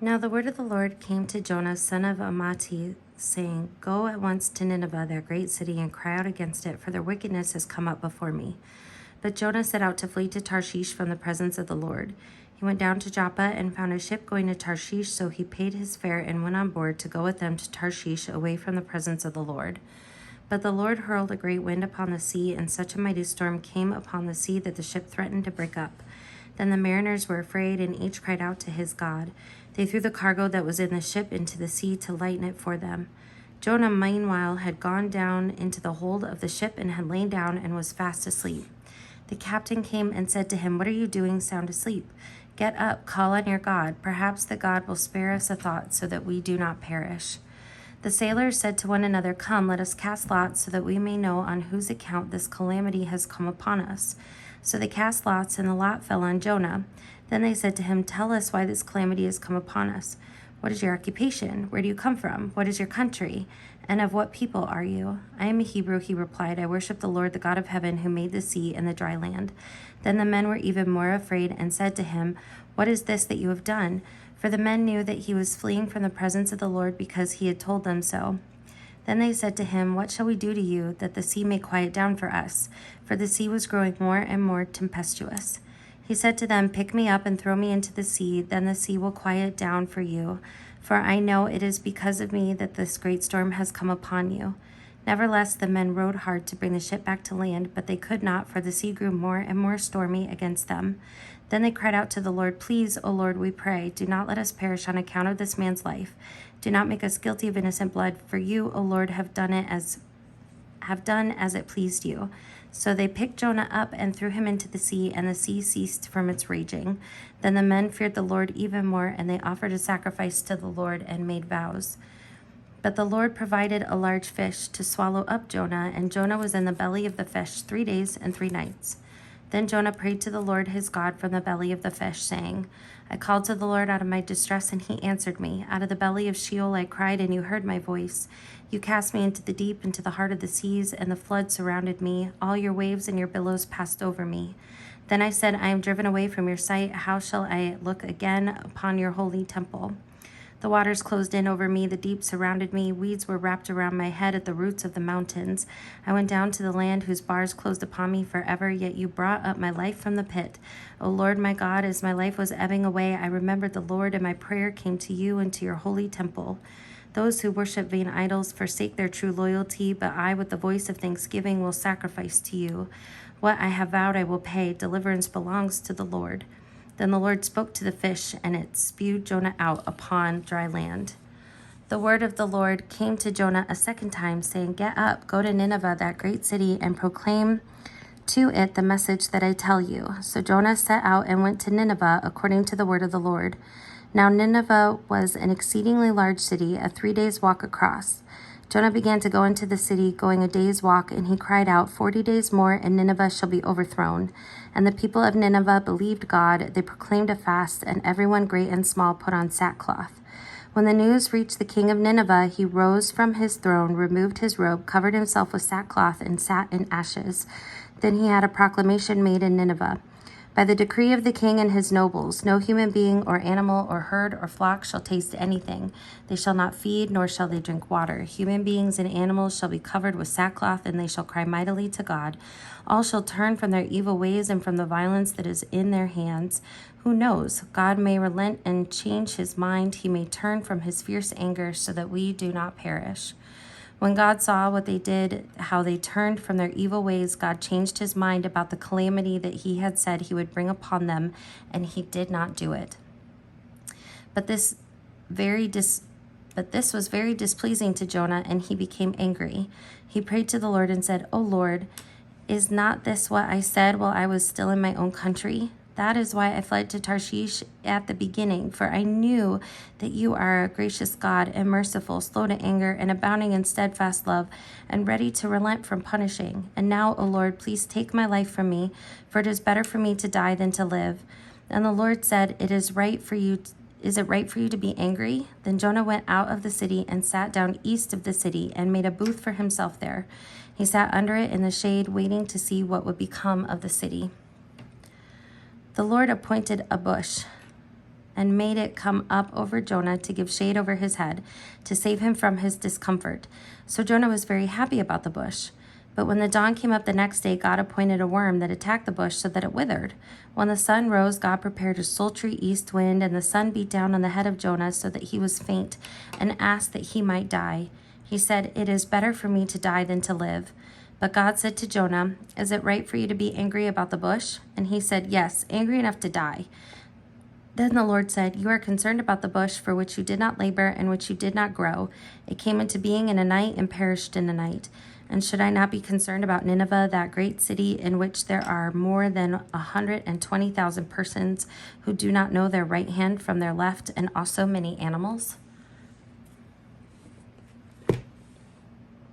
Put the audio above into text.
Now the word of the Lord came to Jonah, son of Amittai, saying, Go at once to Nineveh, that great city, and cry out against it, for their wickedness has come up before me. But Jonah set out to flee to Tarshish from the presence of the Lord. He went down to Joppa and found a ship going to Tarshish, so he paid his fare and went on board to go with them to Tarshish, away from the presence of the Lord. But the Lord hurled a great wind upon the sea, and such a mighty storm came upon the sea that the ship threatened to break up. Then the mariners were afraid, and each cried out to his God. They threw the cargo that was in the ship into the sea to lighten it for them. Jonah, meanwhile, had gone down into the hold of the ship and had lain down and was fast asleep. The captain came and said to him, What are you doing sound asleep? Get up, call on your God. Perhaps the God will spare us a thought so that we do not perish. The sailors said to one another, Come, let us cast lots so that we may know on whose account this calamity has come upon us. So they cast lots, and the lot fell on Jonah. Then they said to him, Tell us why this calamity has come upon us. What is your occupation? Where do you come from? What is your country? And of what people are you? I am a Hebrew, he replied. I worship the Lord, the God of heaven, who made the sea and the dry land. Then the men were even more afraid and said to him, What is this that you have done? For the men knew that he was fleeing from the presence of the Lord because he had told them so. Then they said to him, What shall we do to you, that the sea may quiet down for us? For the sea was growing more and more tempestuous. He said to them, Pick me up and throw me into the sea, then the sea will quiet down for you. For I know it is because of me that this great storm has come upon you. Nevertheless, the men rowed hard to bring the ship back to land, but they could not, for the sea grew more and more stormy against them. Then they cried out to the Lord, Please, O Lord, we pray, do not let us perish on account of this man's life. Do not make us guilty of innocent blood, for you, O Lord, have done as it pleased you. So they picked Jonah up and threw him into the sea, and the sea ceased from its raging. Then the men feared the Lord even more, and they offered a sacrifice to the Lord and made vows. But the Lord provided a large fish to swallow up Jonah, and Jonah was in the belly of the fish 3 days and 3 nights. Then Jonah prayed to the Lord his God from the belly of the fish, saying, I called to the Lord out of my distress, and he answered me. Out of the belly of Sheol I cried, and you heard my voice. You cast me into the deep, into the heart of the seas, and the flood surrounded me. All your waves and your billows passed over me. Then I said, I am driven away from your sight. How shall I look again upon your holy temple? The waters closed in over me, the deep surrounded me, weeds were wrapped around my head at the roots of the mountains. I went down to the land whose bars closed upon me forever, yet you brought up my life from the pit. O Lord my God, as my life was ebbing away, I remembered the Lord, and my prayer came to you and to your holy temple. Those who worship vain idols forsake their true loyalty, but I, with the voice of thanksgiving, will sacrifice to you. What I have vowed I will pay. Deliverance belongs to the Lord. Then the Lord spoke to the fish, and it spewed Jonah out upon dry land. The word of the Lord came to Jonah a second time, saying, Get up, go to Nineveh, that great city, and proclaim to it the message that I tell you. So Jonah set out and went to Nineveh according to the word of the Lord. Now Nineveh was an exceedingly large city, a 3 days' walk across. Jonah began to go into the city, going a day's walk, and he cried out, 40 days more, and Nineveh shall be overthrown. And the people of Nineveh believed God. They proclaimed a fast, and everyone, great and small, put on sackcloth. When the news reached the king of Nineveh, he rose from his throne, removed his robe, covered himself with sackcloth, and sat in ashes. Then he had a proclamation made in Nineveh. By the decree of the king and his nobles, no human being or animal or herd or flock shall taste anything. They shall not feed, nor shall they drink water. Human beings and animals shall be covered with sackcloth, and they shall cry mightily to God. All shall turn from their evil ways and from the violence that is in their hands. Who knows? God may relent and change his mind. He may turn from his fierce anger so that we do not perish. When God saw what they did, how they turned from their evil ways, God changed his mind about the calamity that he had said he would bring upon them, and he did not do it. But this was very displeasing to Jonah, and he became angry. He prayed to the Lord and said, O Lord, is not this what I said while I was still in my own country? That is why I fled to Tarshish at the beginning, for I knew that you are a gracious God and merciful, slow to anger, and abounding in steadfast love, and ready to relent from punishing. And now, O Lord, please take my life from me, for it is better for me to die than to live. And the Lord said, Is it right for you to be angry? Then Jonah went out of the city and sat down east of the city and made a booth for himself there. He sat under it in the shade, waiting to see what would become of the city. The Lord appointed a bush and made it come up over Jonah to give shade over his head, to save him from his discomfort. So Jonah was very happy about the bush. But when the dawn came up the next day, God appointed a worm that attacked the bush so that it withered. When the sun rose, God prepared a sultry east wind, and the sun beat down on the head of Jonah so that he was faint, and asked that he might die. He said, "It is better for me to die than to live." But God said to Jonah, "Is it right for you to be angry about the bush?" And he said, "Yes, angry enough to die." Then the Lord said, "You are concerned about the bush for which you did not labor and which you did not grow. It came into being in a night and perished in a night. And should I not be concerned about Nineveh, that great city in which there are more than 120,000 persons who do not know their right hand from their left, and also many animals?"